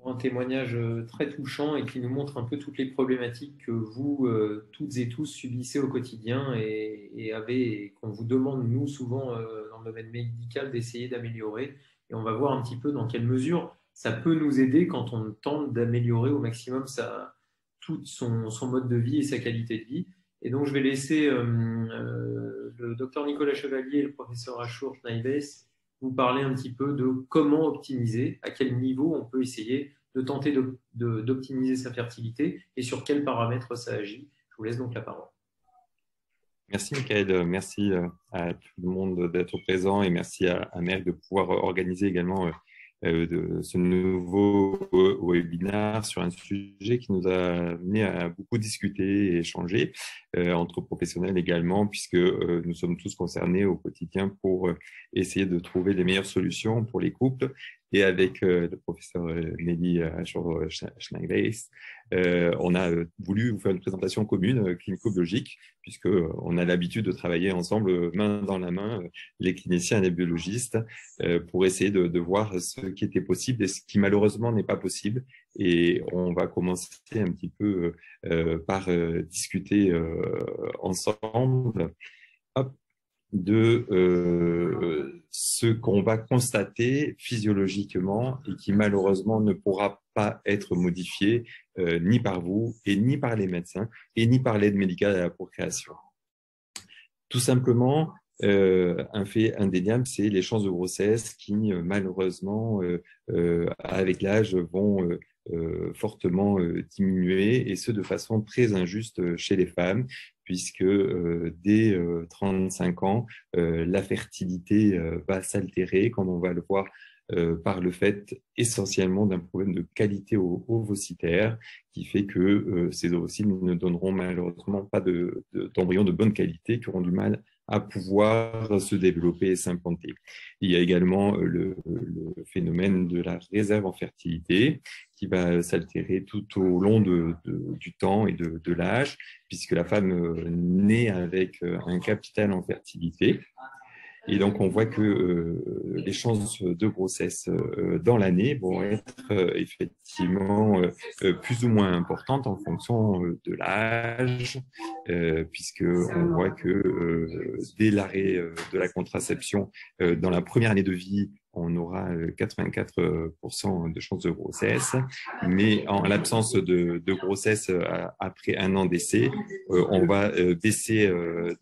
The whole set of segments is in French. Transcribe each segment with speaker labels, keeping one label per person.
Speaker 1: Un témoignage très touchant et qui nous montre un peu toutes les problématiques que vous, toutes et tous, subissez au quotidien et qu'on vous demande, nous, souvent, dans le domaine médical, d'essayer d'améliorer. Et on va voir un petit peu dans quelle mesure ça peut nous aider quand on tente d'améliorer au maximum tout son mode de vie et sa qualité de vie. Et donc, je vais laisser le docteur Nicolas Chevalier et le professeur Achour Schneides vous parler un petit peu de comment optimiser, à quel niveau on peut essayer de tenter d'optimiser sa fertilité et sur quels paramètres ça agit. Je vous laisse donc la parole.
Speaker 2: Merci, Michael. Merci à tout le monde d'être présent et merci à Merck de pouvoir organiser également ce nouveau webinaire sur un sujet qui nous a amené à beaucoup discuter et échanger entre professionnels également, puisque nous sommes tous concernés au quotidien pour essayer de trouver les meilleures solutions pour les couples. Et avec le professeur Nelly Schneider, on a voulu vous faire une présentation commune clinico-biologique, puisqu'on a l'habitude de travailler ensemble, main dans la main, les cliniciens et les biologistes, pour essayer de voir ce qui était possible et ce qui malheureusement n'est pas possible. Et on va commencer un petit peu par discuter ensemble. Hop, de ce qu'on va constater physiologiquement et qui malheureusement ne pourra pas être modifié ni par vous et ni par les médecins et ni par l'aide médicale à la procréation. Tout simplement, un fait indéniable, c'est les chances de grossesse qui malheureusement, avec l'âge, vont fortement diminuer et ce de façon très injuste chez les femmes, puisque dès 35 ans, la fertilité va s'altérer, comme on va le voir par le fait essentiellement d'un problème de qualité ovocitaire qui fait que ces ovocytes ne donneront malheureusement pas d'embryons de bonne qualité qui auront du mal à pouvoir se développer et s'implanter. Il y a également le phénomène de la réserve en fertilité qui va s'altérer tout au long du temps et de l'âge, puisque la femme naît avec un capital en fertilité. Et donc, on voit que les chances de grossesse dans l'année vont être effectivement plus ou moins importantes en fonction de l'âge, puisqu'on voit que dès l'arrêt de la contraception, dans la première année de vie, on aura 84% de chances de grossesse, mais en l'absence de grossesse après un an d'essai, on va baisser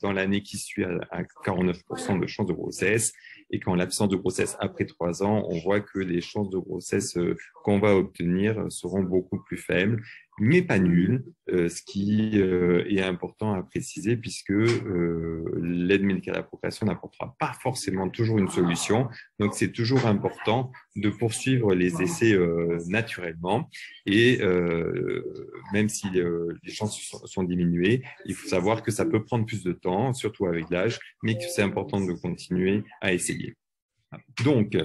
Speaker 2: dans l'année qui suit à 49% de chances de grossesse, et qu'en l'absence de grossesse après 3 ans, on voit que les chances de grossesse qu'on va obtenir seront beaucoup plus faibles, mais pas nulles, ce qui est important à préciser puisque l'aide médicale à la procréation n'apportera pas forcément toujours une solution. Donc, c'est toujours important de poursuivre les essais naturellement et même si les chances sont diminuées, il faut savoir que ça peut prendre plus de temps, surtout avec l'âge, mais que c'est important de continuer à essayer. Donc,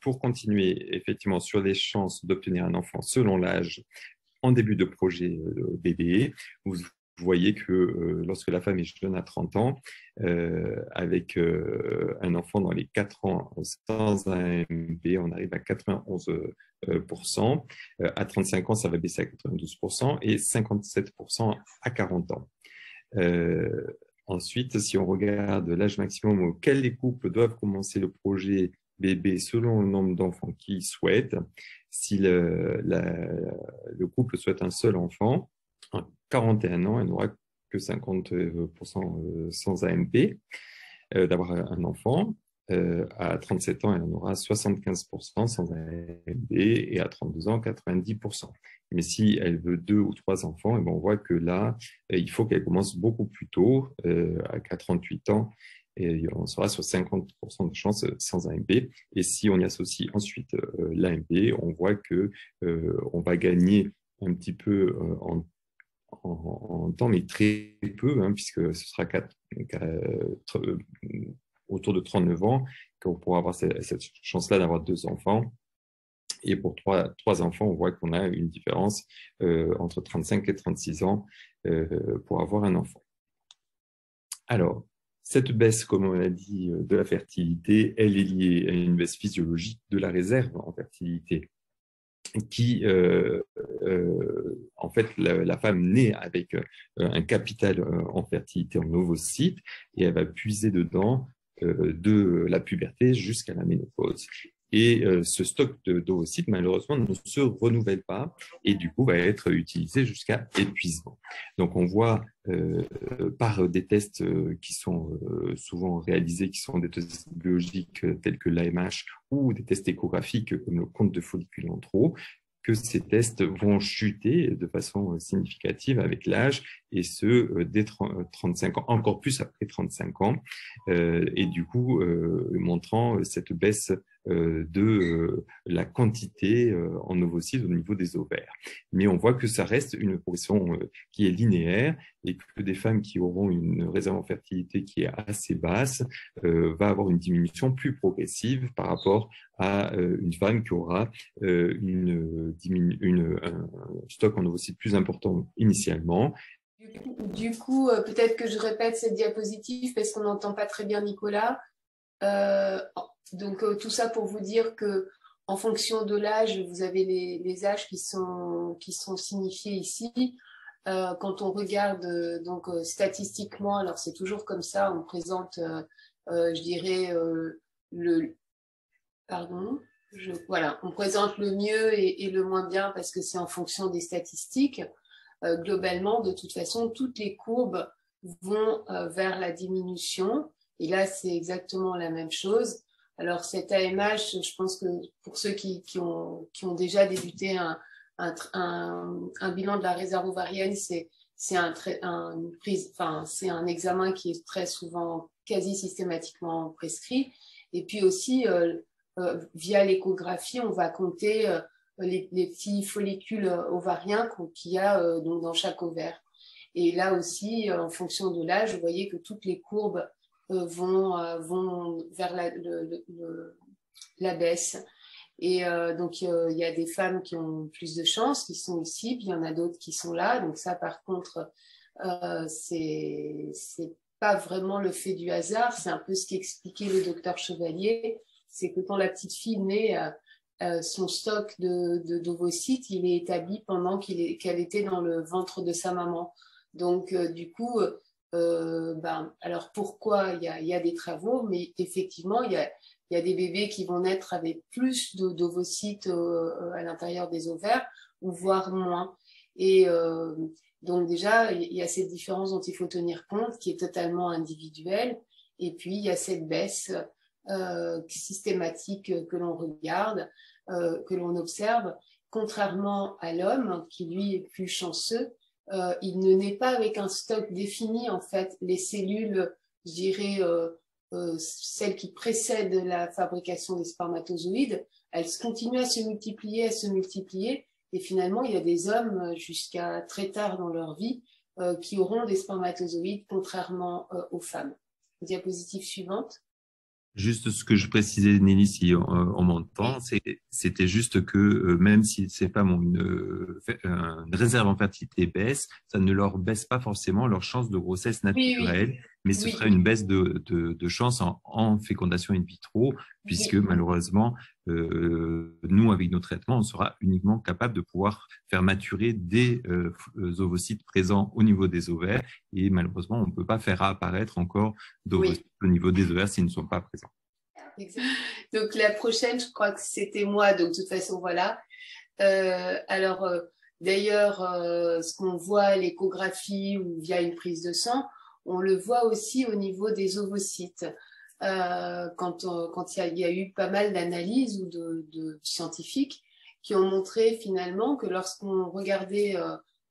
Speaker 2: pour continuer effectivement sur les chances d'obtenir un enfant selon l'âge en début de projet bébé, vous voyez que lorsque la femme est jeune à 30 ans, avec un enfant dans les 4 ans sans AMP, on arrive à 91%. À 35 ans, ça va baisser à 92% et 57% à 40 ans. Ensuite, si on regarde l'âge maximum auquel les couples doivent commencer le projet bébé selon le nombre d'enfants qu'ils souhaitent, si le couple souhaite un seul enfant, à 41 ans, elle n'aura que 50% sans AMP d'avoir un enfant. À 37 ans, elle en aura 75% sans AMP et à 32 ans, 90%. Mais si elle veut 2 ou 3 enfants, et ben on voit que là, il faut qu'elle commence beaucoup plus tôt, à 38 ans, et on sera sur 50% de chances sans AMP. Et si on y associe ensuite l'AMP, on voit que on va gagner un petit peu en temps, mais très peu, hein, puisque ce sera autour de 39 ans qu'on pourra avoir cette chance-là d'avoir 2 enfants. Et pour 3 enfants, on voit qu'on a une différence entre 35 et 36 ans pour avoir un enfant. Alors, cette baisse, comme on a dit, de la fertilité, elle est liée à une baisse physiologique de la réserve en fertilité. qui, en fait, la femme naît avec un capital en fertilité, en ovocytes, et elle va puiser dedans de la puberté jusqu'à la ménopause. Et ce stock d'ovocytes, malheureusement, ne se renouvelle pas et du coup va être utilisé jusqu'à épuisement. Donc on voit par des tests qui sont souvent réalisés, qui sont des tests biologiques tels que l'AMH ou des tests échographiques comme le compte de follicules en trop, que ces tests vont chuter de façon significative avec l'âge, et ce, dès 35 ans, encore plus après 35 ans, et du coup, montrant cette baisse de la quantité en ovocytes au niveau des ovaires. Mais on voit que ça reste une progression qui est linéaire, et que des femmes qui auront une réserve en fertilité qui est assez basse va avoir une diminution plus progressive par rapport à une femme qui aura un stock en ovocytes plus important initialement.
Speaker 3: Du coup, peut-être que je répète cette diapositive parce qu'on n'entend pas très bien Nicolas. Donc, tout ça pour vous dire que en fonction de l'âge, vous avez les âges qui sont signifiés ici. Quand on regarde donc statistiquement, alors c'est toujours comme ça, on présente, je dirais, voilà, on présente le mieux et le moins bien parce que c'est en fonction des statistiques. Globalement, de toute façon, toutes les courbes vont vers la diminution. Et là, c'est exactement la même chose. Alors, cet AMH, je pense que pour ceux qui ont déjà débuté un bilan de la réserve ovarienne, c'est un examen qui est très souvent, quasi systématiquement prescrit. Et puis aussi, via l'échographie, on va compter les petits follicules ovariens qu'il y a donc dans chaque ovaire. Et là aussi, en fonction de l'âge, vous voyez que toutes les courbes vont vers la baisse. Et donc, il y a des femmes qui ont plus de chance, qui sont ici, puis il y en a d'autres qui sont là. Donc ça, par contre, c'est pas vraiment le fait du hasard. C'est un peu ce qu'expliquait le docteur Chevalier. C'est que quand la petite fille naît, son stock d'ovocytes, il est établi pendant qu'elle était dans le ventre de sa maman. Donc, du coup, alors pourquoi il y a des travaux, mais effectivement, il y a des bébés qui vont naître avec plus d'ovocytes à l'intérieur des ovaires, ou voire moins. Et donc déjà, il y a cette différence dont il faut tenir compte, qui est totalement individuelle. Et puis, il y a cette baisse systématique que l'on regarde, que l'on observe, contrairement à l'homme, qui lui est plus chanceux. Il ne naît pas avec un stock défini, en fait. Les cellules, je dirais, celles qui précèdent la fabrication des spermatozoïdes, elles continuent à se multiplier, et finalement, il y a des hommes, jusqu'à très tard dans leur vie, qui auront des spermatozoïdes, contrairement aux femmes. Diapositive suivante.
Speaker 2: Juste ce que je précisais, Nelly, si on m'entend, c'était juste que même si ces femmes ont une réserve en fertilité baisse, ça ne leur baisse pas forcément leur chance de grossesse naturelle, mais ce sera une baisse de chance en fécondation in vitro, puisque malheureusement, nous, avec nos traitements, on sera uniquement capable de pouvoir faire maturer des ovocytes présents au niveau des ovaires, et malheureusement, on ne peut pas faire apparaître encore d'ovocytes au niveau des ovaires s'ils ne sont pas présents.
Speaker 3: Exact. Donc la prochaine, je crois que c'était moi, donc de toute façon, voilà. D'ailleurs, ce qu'on voit à l'échographie ou via une prise de sang, on le voit aussi au niveau des ovocytes. Quand il y a eu pas mal d'analyses ou de scientifiques qui ont montré finalement que lorsqu'on regardait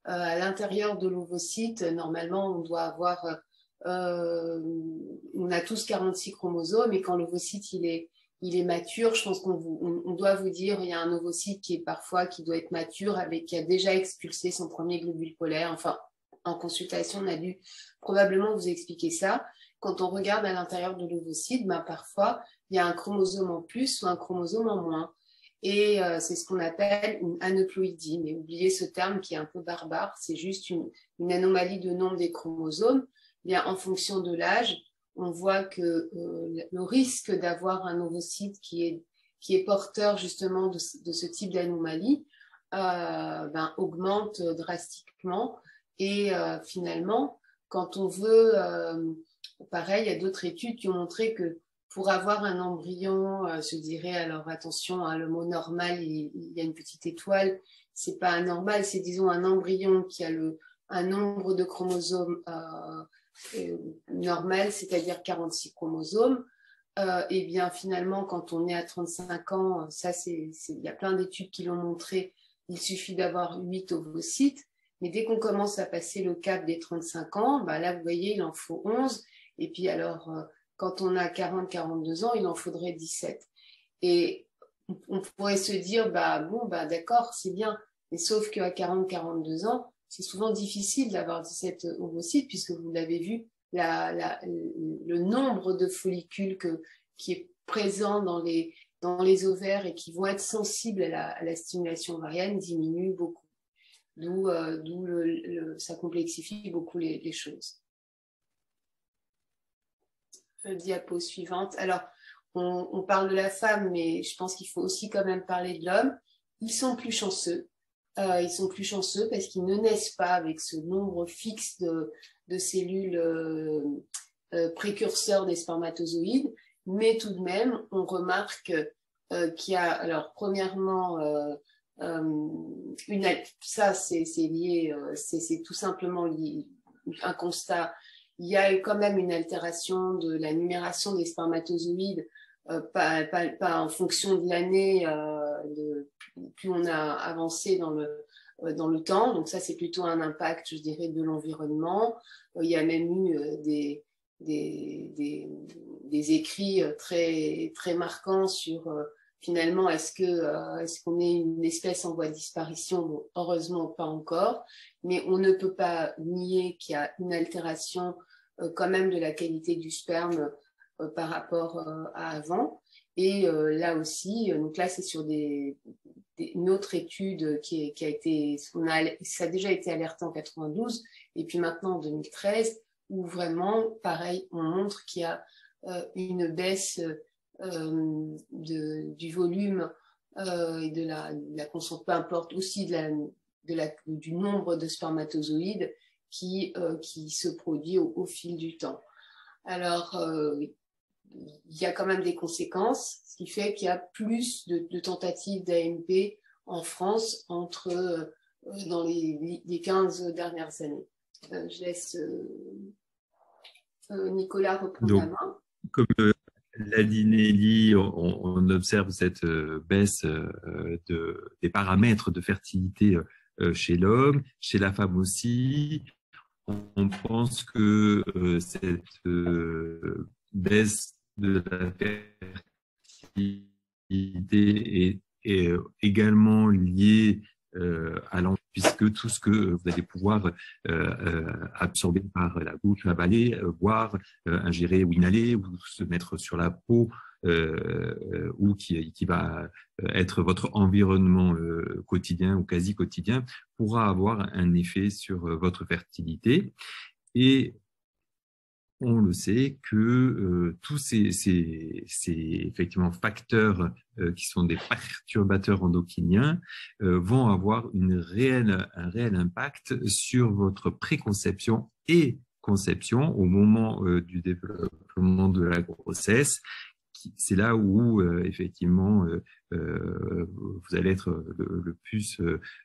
Speaker 3: à l'intérieur de l'ovocyte, normalement, on doit avoir... on a tous 46 chromosomes, et quand l'ovocyte il est mature, je pense qu'on doit vous dire, il y a un ovocyte qui doit être mature, qui a déjà expulsé son premier globule polaire. Enfin, en consultation, on a dû probablement vous expliquer ça. Quand on regarde à l'intérieur de l'ovocyte, parfois il y a un chromosome en plus ou un chromosome en moins. Et c'est ce qu'on appelle une aneuploïdie. Mais oubliez ce terme qui est un peu barbare, c'est juste une anomalie de nombre des chromosomes. Bien, en fonction de l'âge, on voit que le risque d'avoir un ovocyte qui est qui est porteur justement de ce type d'anomalie augmente drastiquement. Et finalement, quand on veut, pareil, il y a d'autres études qui ont montré que pour avoir un embryon, je dirais, alors attention, hein, le mot normal, il y a une petite étoile, c'est pas anormal, c'est disons un embryon qui a un nombre de chromosomes normal, c'est-à-dire 46 chromosomes. Et bien finalement, quand on est à 35 ans, ça il y a plein d'études qui l'ont montré, il suffit d'avoir 8 ovocytes, mais dès qu'on commence à passer le cap des 35 ans, là vous voyez, il en faut 11, et puis alors quand on a 40-42 ans, il en faudrait 17. Et on pourrait se dire, d'accord, c'est bien, mais sauf qu'à 40-42 ans, c'est souvent difficile d'avoir 17 ovocytes, puisque vous l'avez vu, le nombre de follicules qui est présent dans les ovaires et qui vont être sensibles à la stimulation ovarienne diminue beaucoup. D'où ça complexifie beaucoup les choses. Diapo suivante. Alors, on parle de la femme, mais je pense qu'il faut aussi quand même parler de l'homme. Ils sont plus chanceux. Ils sont plus chanceux parce qu'ils ne naissent pas avec ce nombre fixe de cellules précurseurs des spermatozoïdes, mais tout de même, on remarque qu'il y a, alors premièrement, ça c'est lié, c'est tout simplement lié, un constat. Il y a quand même une altération de la numération des spermatozoïdes, pas en fonction de l'année, plus on a avancé dans le temps. Donc ça, c'est plutôt un impact, je dirais, de l'environnement. Il y a même eu des écrits très, très marquants sur finalement, est-ce qu'on est une espèce en voie de disparition? Bon, heureusement, pas encore, mais on ne peut pas nier qu'il y a une altération quand même de la qualité du sperme par rapport à avant. Et là aussi, donc là, c'est sur une autre étude qui a été, ça a déjà été alerté en 92, et puis maintenant en 2013, où vraiment, pareil, on montre qu'il y a une baisse du volume et de la concentration, peu importe, aussi du nombre de spermatozoïdes qui se produit au fil du temps. Alors, il y a quand même des conséquences, ce qui fait qu'il y a plus de tentatives d'AMP en France dans les 15 dernières années. Je laisse Nicolas reprendre la main.
Speaker 2: Comme l'a dit Nelly, on observe cette baisse des paramètres de fertilité chez l'homme, chez la femme aussi. On pense que cette baisse de la fertilité est également liée à l'enfant, puisque tout ce que vous allez pouvoir absorber par la bouche, avaler, boire, ingérer ou inhaler, ou se mettre sur la peau, ou qui va être votre environnement quotidien ou quasi quotidien, pourra avoir un effet sur votre fertilité. Et on le sait que tous ces effectivement facteurs qui sont des perturbateurs endocriniens vont avoir un réel impact sur votre préconception et conception au moment du développement de la grossesse. C'est là où effectivement vous allez être le plus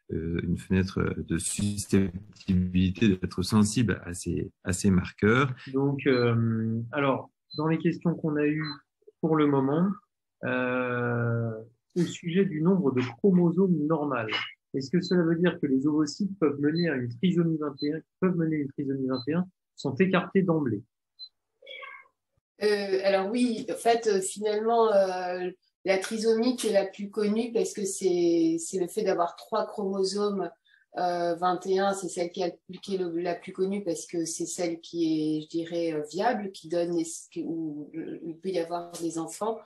Speaker 2: une fenêtre de susceptibilité d'être sensible à ces marqueurs.
Speaker 1: Donc, alors, dans les questions qu'on a eues pour le moment, au sujet du nombre de chromosomes normal, est-ce que cela veut dire que les ovocytes peuvent mener à une trisomie 21, sont écartés d'emblée?
Speaker 3: Alors oui, en fait, finalement, la trisomie qui est la plus connue, parce que c'est le fait d'avoir 3 chromosomes 21, c'est celle qui est la plus connue, parce que c'est celle qui est, je dirais, viable, où il peut y avoir des enfants.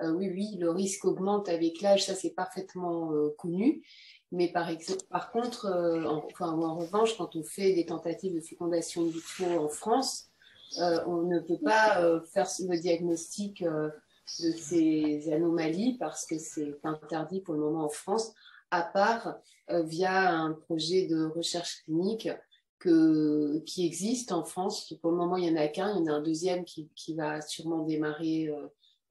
Speaker 3: Oui, le risque augmente avec l'âge, ça c'est parfaitement connu. Mais par contre, en revanche, quand on fait des tentatives de fécondation in vitro en France, on ne peut pas faire le diagnostic ces anomalies parce que c'est interdit pour le moment en France, à part via un projet de recherche clinique qui existe en France. Pour le moment, il n'y en a qu'un, il y en a un deuxième qui va sûrement démarrer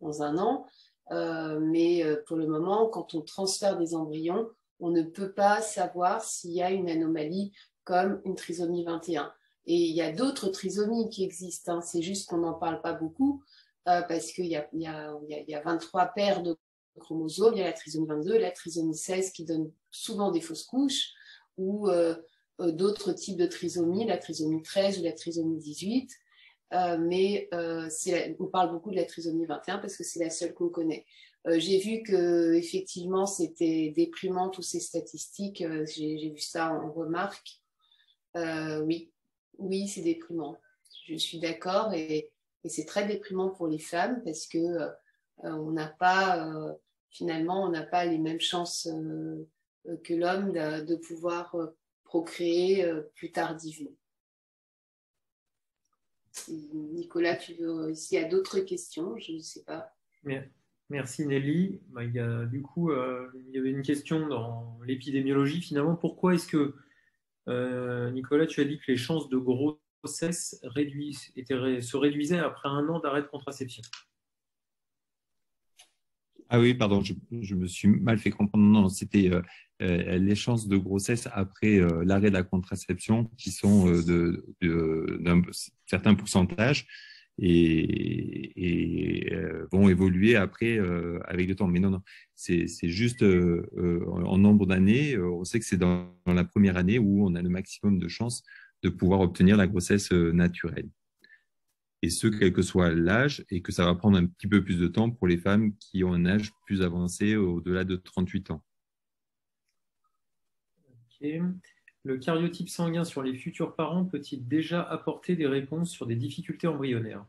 Speaker 3: dans un an. Mais pour le moment, quand on transfère des embryons, on ne peut pas savoir s'il y a une anomalie comme une trisomie 21. Et il y a d'autres trisomies qui existent, hein. C'est juste qu'on n'en parle pas beaucoup parce qu'il y a 23 paires de chromosomes. Il y a la trisomie 22, la trisomie 16 qui donne souvent des fausses couches, ou d'autres types de trisomie, la trisomie 13 ou la trisomie 18. Mais on parle beaucoup de la trisomie 21 parce que c'est la seule qu'on connaît. J'ai vu que effectivement c'était déprimant toutes ces statistiques. J'ai vu ça en remarque. Oui, c'est déprimant. Je suis d'accord et c'est très déprimant pour les femmes parce que on n'a pas finalement on n'a pas les mêmes chances que l'homme de pouvoir procréer plus tardivement. Nicolas, s'il y a d'autres questions, je ne sais pas.
Speaker 1: Merci Nelly. Du coup, il y avait une question dans l'épidémiologie. Finalement, pourquoi est-ce que, Nicolas, tu as dit que les chances de grossesse se réduisaient après un an d'arrêt de contraception?
Speaker 2: Ah oui, pardon, je me suis mal fait comprendre. Non, c'était les chances de grossesse après l'arrêt de la contraception qui sont d'un certain pourcentage et vont évoluer après avec le temps. Mais non, c'est juste en nombre d'années. On sait que c'est dans la première année où on a le maximum de chances de pouvoir obtenir la grossesse naturelle. Et ce, quel que soit l'âge, et que ça va prendre un petit peu plus de temps pour les femmes qui ont un âge plus avancé au-delà de 38 ans.
Speaker 1: Okay. Le karyotype sanguin sur les futurs parents peut-il déjà apporter des réponses sur des difficultés embryonnaires?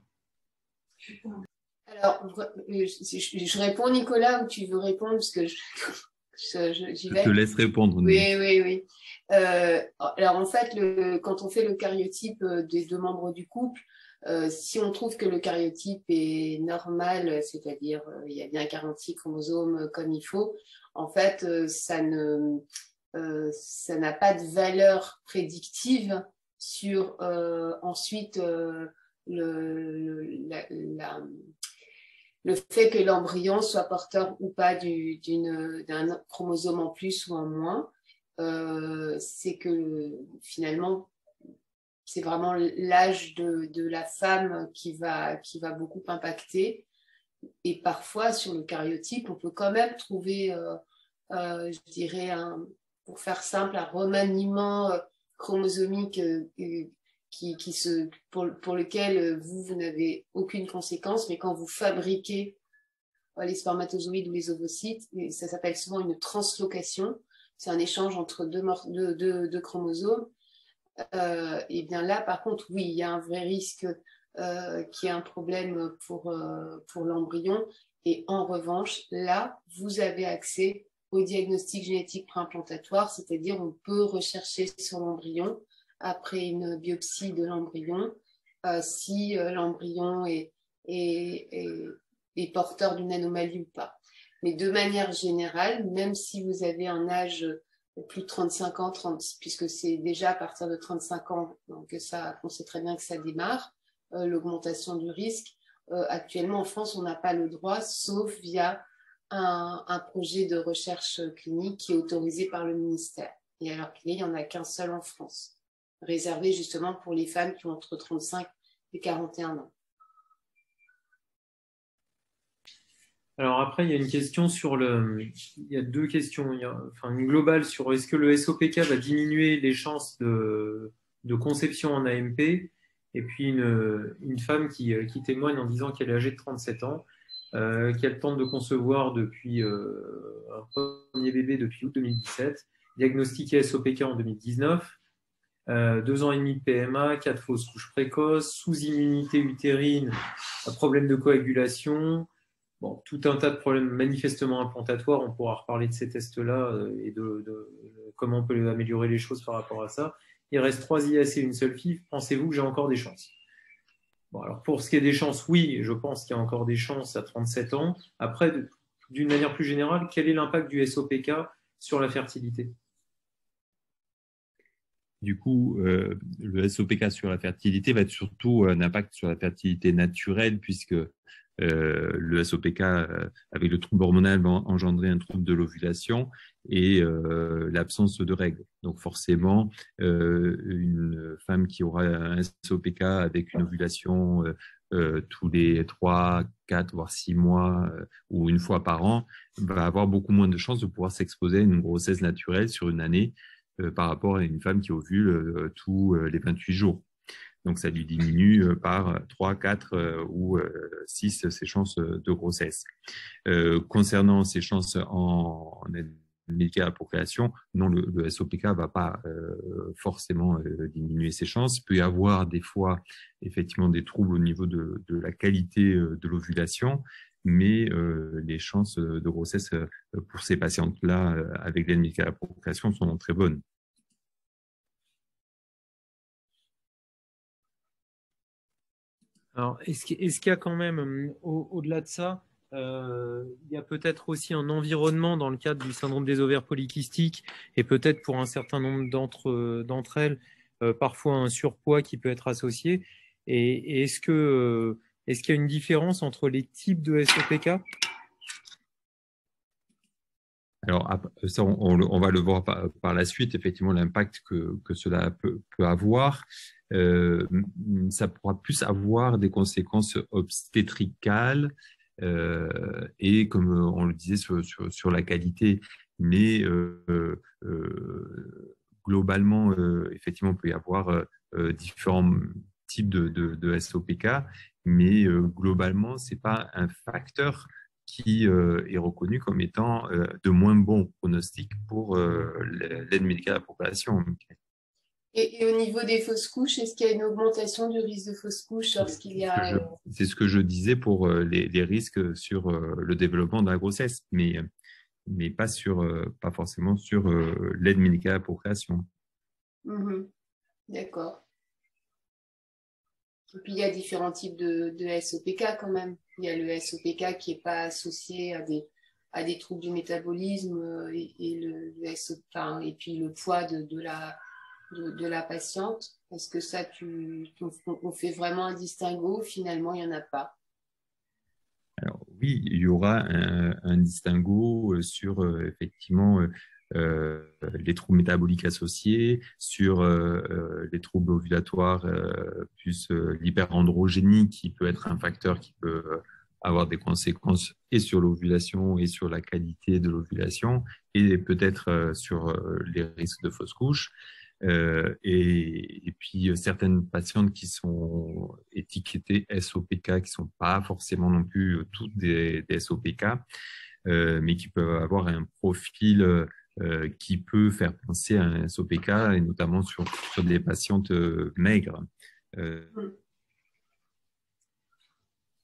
Speaker 3: Alors, je réponds, Nicolas, ou tu veux répondre parce que j'y vais.
Speaker 2: Je te laisse répondre.
Speaker 3: Oui. Alors, en fait, quand on fait le karyotype des deux membres du couple, si on trouve que le karyotype est normal, c'est-à-dire il y a bien 46 chromosomes comme il faut, en fait, ça n'a pas de valeur prédictive sur ensuite le fait que l'embryon soit porteur ou pas d'un chromosome en plus ou en moins. C'est que finalement, c'est vraiment l'âge de la femme qui va beaucoup impacter. Et parfois, sur le karyotype, on peut quand même trouver, je dirais, pour faire simple, un remaniement chromosomique pour lequel vous n'avez aucune conséquence, mais quand vous fabriquez les spermatozoïdes ou les ovocytes, ça s'appelle souvent une translocation. C'est un échange entre deux chromosomes. Et bien là, par contre, oui, il y a un vrai risque qu'il y ait un problème pour l'embryon. Et en revanche, là, vous avez accès au diagnostic génétique préimplantatoire, c'est-à-dire on peut rechercher sur l'embryon après une biopsie de l'embryon si l'embryon est porteur d'une anomalie ou pas. Mais de manière générale, même si vous avez un âge plus de 35 ans, puisque c'est déjà à partir de 35 ans, donc on sait très bien que ça démarre, l'augmentation du risque. Actuellement, en France, on n'a pas le droit, sauf via un projet de recherche clinique qui est autorisé par le ministère. Et alors qu'il n'y en a qu'un seul en France, réservé justement pour les femmes qui ont entre 35 et 41 ans.
Speaker 1: Alors après, il y a une question il y a deux questions. Une globale sur est-ce que le SOPK va diminuer les chances de conception en AMP, et puis une femme qui témoigne en disant qu'elle est âgée de 37 ans, qu'elle tente de concevoir depuis un premier bébé depuis août 2017, diagnostiqué SOPK en 2019, 2 ans et demi de PMA, 4 fausses couches précoces, sous-immunité utérine, problème de coagulation. Bon, tout un tas de problèmes manifestement implantatoires. On pourra reparler de ces tests-là et de comment on peut améliorer les choses par rapport à ça. Il reste 3 IS et une seule FIV. Pensez-vous que j'ai encore des chances? Bon, alors pour ce qui est des chances, oui, je pense qu'il y a encore des chances à 37 ans. Après, d'une manière plus générale, quel est l'impact du SOPK sur la fertilité?
Speaker 2: Du coup, le SOPK sur la fertilité va être surtout un impact sur la fertilité naturelle, puisque le SOPK, avec le trouble hormonal, va engendrer un trouble de l'ovulation et l'absence de règles. Donc forcément, une femme qui aura un SOPK avec une ovulation tous les 3, 4, voire 6 mois ou une fois par an, va avoir beaucoup moins de chances de pouvoir s'exposer à une grossesse naturelle sur une année par rapport à une femme qui ovule tous les 28 jours. Donc, ça lui diminue par 3, 4 ou 6 ses chances de grossesse. Concernant ses chances en aide médicale à la procréation, non, le SOPK va pas forcément diminuer ses chances. Il peut y avoir des fois effectivement des troubles au niveau de la qualité de l'ovulation, mais les chances de grossesse pour ces patientes-là avec l'aide médicale à la procréation sont très bonnes.
Speaker 1: Alors, est-ce qu'il y a quand même, au-delà de ça, il y a peut-être aussi un environnement dans le cadre du syndrome des ovaires polykystiques et peut-être pour un certain nombre d'entre elles, parfois un surpoids qui peut être associé. Et est-ce qu'il y a une différence entre les types de SOPK?
Speaker 2: Alors, ça, on va le voir par la suite, effectivement, l'impact que cela peut avoir. Ça pourra plus avoir des conséquences obstétricales et, comme on le disait, sur la qualité. Mais globalement, effectivement, il peut y avoir différents types de SOPK, mais globalement, ce n'est pas un facteur qui est reconnu comme étant de moins bon pronostic pour l'aide médicale à la procréation.
Speaker 3: Et au niveau des fausses couches, est-ce qu'il y a une augmentation du risque de fausses couches lorsqu'il y a...
Speaker 2: C'est ce que je disais pour les risques sur le développement de la grossesse, mais pas forcément sur l'aide médicale à la procréation.
Speaker 3: D'accord. Et puis, il y a différents types de SOPK quand même. Il y a le SOPK qui n'est pas associé à des troubles du métabolisme et puis le poids de la patiente. Est-ce que ça, on fait vraiment un distinguo? Finalement, il n'y en a pas.
Speaker 2: Alors, oui, il y aura un distinguo sur effectivement les troubles métaboliques associés, sur les troubles ovulatoires, plus l'hyperandrogénie qui peut être un facteur qui peut avoir des conséquences et sur l'ovulation et sur la qualité de l'ovulation et peut-être sur les risques de fausse couche. Et puis certaines patientes qui sont étiquetées SOPK, qui sont pas forcément non plus toutes des SOPK, mais qui peuvent avoir un profil qui peut faire penser à un SOPK, et notamment sur des patientes maigres.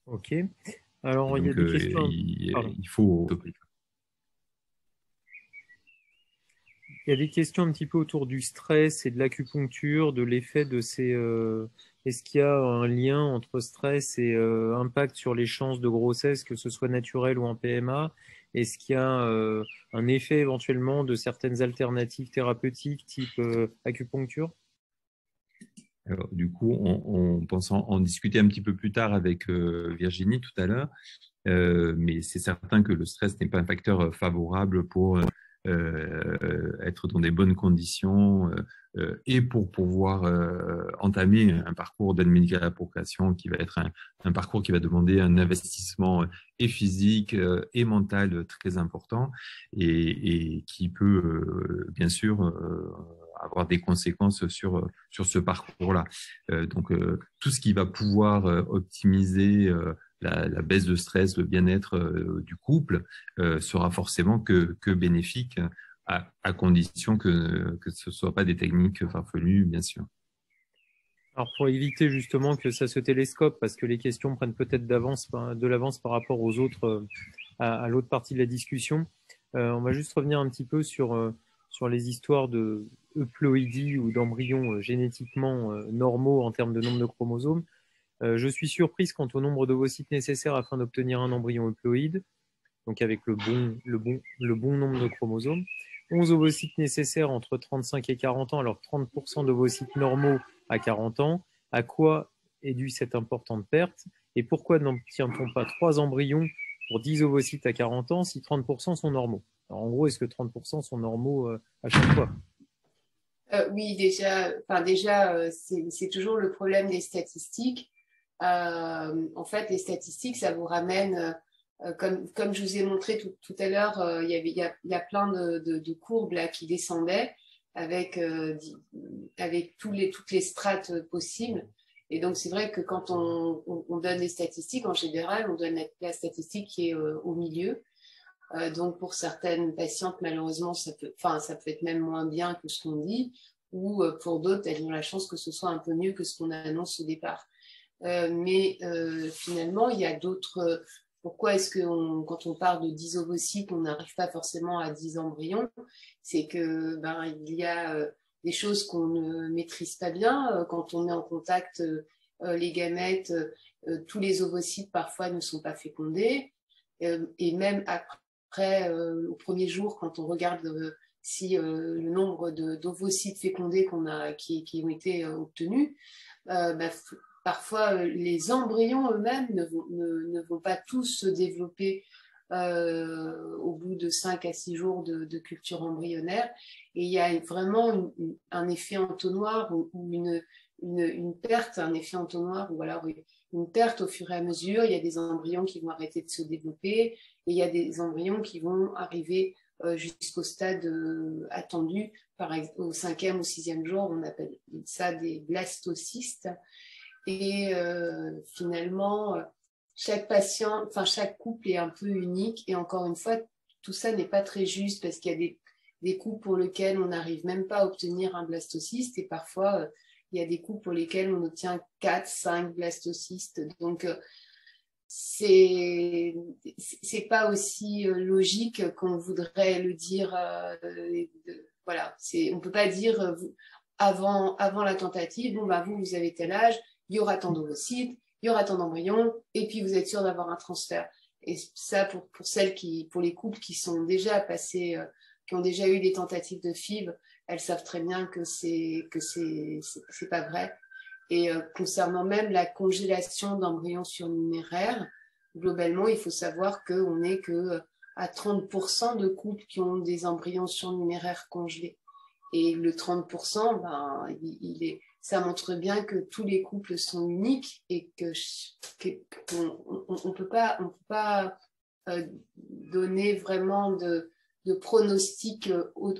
Speaker 1: Ok. Alors, il y a
Speaker 2: Donc,
Speaker 1: des questions.
Speaker 2: il faut...
Speaker 1: Il y a des questions un petit peu autour du stress et de l'acupuncture, de l'effet de ces. Est-ce qu'il y a un lien entre stress et impact sur les chances de grossesse, que ce soit naturel ou en PMA? Est-ce qu'il y a un effet éventuellement de certaines alternatives thérapeutiques type acupuncture?
Speaker 2: Alors, du coup, on pense en discuter un petit peu plus tard avec Virginie tout à l'heure, mais c'est certain que le stress n'est pas un facteur favorable pour être dans des bonnes conditions et pour pouvoir entamer un parcours d'aide médicale à la procréation qui va être un parcours qui va demander un investissement et physique et mental très important et qui peut bien sûr avoir des conséquences sur ce parcours-là. Donc, tout ce qui va pouvoir optimiser la baisse de stress, le bien-être du couple sera forcément que bénéfique à condition que ce ne soit pas des techniques farfelues, bien sûr.
Speaker 1: Alors, pour éviter justement que ça se télescope, parce que les questions prennent peut-être de l'avance par rapport aux autres, à l'autre partie de la discussion, on va juste revenir un petit peu sur les histoires de euploïdie ou d'embryons génétiquement normaux en termes de nombre de chromosomes. Je suis surprise quant au nombre d'ovocytes nécessaires afin d'obtenir un embryon euploïde, donc avec le bon nombre de chromosomes. 11 ovocytes nécessaires entre 35 et 40 ans, alors 30% d'ovocytes normaux à 40 ans. À quoi est due cette importante perte? Et pourquoi n'obtient-on pas 3 embryons pour 10 ovocytes à 40 ans si 30% sont normaux? Alors, en gros, est-ce que 30% sont normaux à chaque fois?
Speaker 3: Oui, déjà, c'est toujours le problème des statistiques. En fait, les statistiques, ça vous ramène, comme je vous ai montré tout à l'heure, il y a plein de courbes là qui descendaient avec toutes les strates possibles. Et donc, c'est vrai que quand on donne des statistiques, en général, on donne la statistique qui est au milieu. Donc, pour certaines patientes, malheureusement, ça peut être même moins bien que ce qu'on dit, ou pour d'autres, elles ont la chance que ce soit un peu mieux que ce qu'on annonce au départ. Mais finalement, il y a d'autres. Pourquoi est-ce que quand on parle de 10 ovocytes, on n'arrive pas forcément à 10 embryons? C'est que il y a des choses qu'on ne maîtrise pas bien. Quand on met en contact les gamètes, tous les ovocytes parfois ne sont pas fécondés. Et même après, au premier jour, quand on regarde si le nombre d'ovocytes fécondés qui ont été obtenus, parfois les embryons eux-mêmes ne vont pas tous se développer au bout de 5 à 6 jours de culture embryonnaire. Et il y a vraiment un effet entonnoir ou une perte, un effet entonnoir ou alors une perte au fur et à mesure. Il y a des embryons qui vont arrêter de se développer et il y a des embryons qui vont arriver jusqu'au stade attendu, par exemple au 5e ou 6e jour. On appelle ça des blastocystes. Et finalement, chaque couple est un peu unique. Et encore une fois, tout ça n'est pas très juste parce qu'il y a des couples pour lesquels on n'arrive même pas à obtenir un blastocyste et parfois il y a des couples pour lesquels on obtient 4, 5 blastocystes. Donc c'est pas aussi logique qu'on voudrait le dire. Voilà, on peut pas dire avant la tentative, bon vous avez tel âge, il y aura tant d'ovocytes, il y aura tant d'embryons, et puis vous êtes sûr d'avoir un transfert. Et ça, pour les couples qui sont déjà passés, qui ont déjà eu des tentatives de FIV, elles savent très bien que c'est pas vrai. Et concernant même la congélation d'embryons surnuméraires, globalement, il faut savoir qu'on n'est que à 30% de couples qui ont des embryons surnuméraires congelés. Et le 30%, ça montre bien que tous les couples sont uniques et qu'on peut pas donner vraiment de pronostics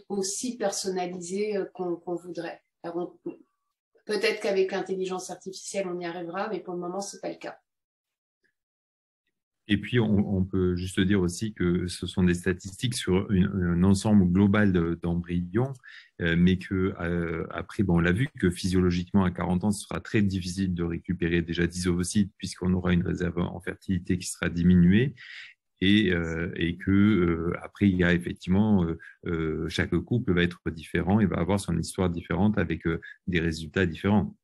Speaker 3: aussi personnalisés qu'on voudrait. Alors peut-être qu'avec l'intelligence artificielle, on y arrivera, mais pour le moment, ce n'est pas le cas.
Speaker 2: Et puis, on peut juste dire aussi que ce sont des statistiques sur un ensemble global d'embryons, mais que après, on l'a vu que physiologiquement, à 40 ans, ce sera très difficile de récupérer déjà 10 ovocytes puisqu'on aura une réserve en fertilité qui sera diminuée. Et que après il y a effectivement chaque couple va être différent et va avoir son histoire différente avec des résultats différents.